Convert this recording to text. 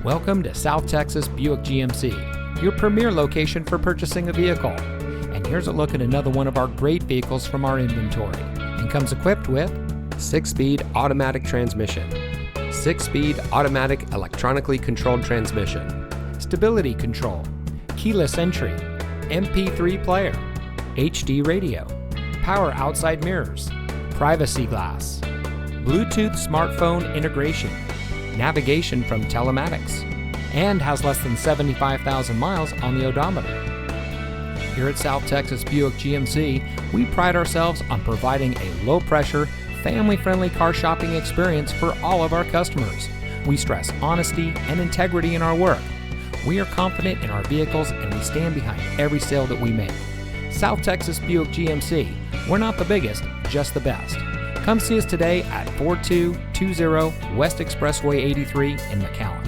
Welcome to South Texas Buick GMC, your premier location for purchasing a vehicle. And here's a look at another one of our great vehicles from our inventory, and comes equipped with 6-speed automatic transmission, 6-speed automatic electronically controlled transmission, stability control, keyless entry, MP3 player, HD radio, power outside mirrors, privacy glass, Bluetooth smartphone integration, navigation from telematics, and has less than 75,000 miles on the odometer. Here at South Texas Buick GMC, we pride ourselves on providing a low-pressure, family-friendly car shopping experience for all of our customers. We stress honesty and integrity in our work. We are confident in our vehicles and we stand behind every sale that we make. South Texas Buick GMC, we're not the biggest, just the best. Come see us today at 4220 West Expressway 83 in McAllen.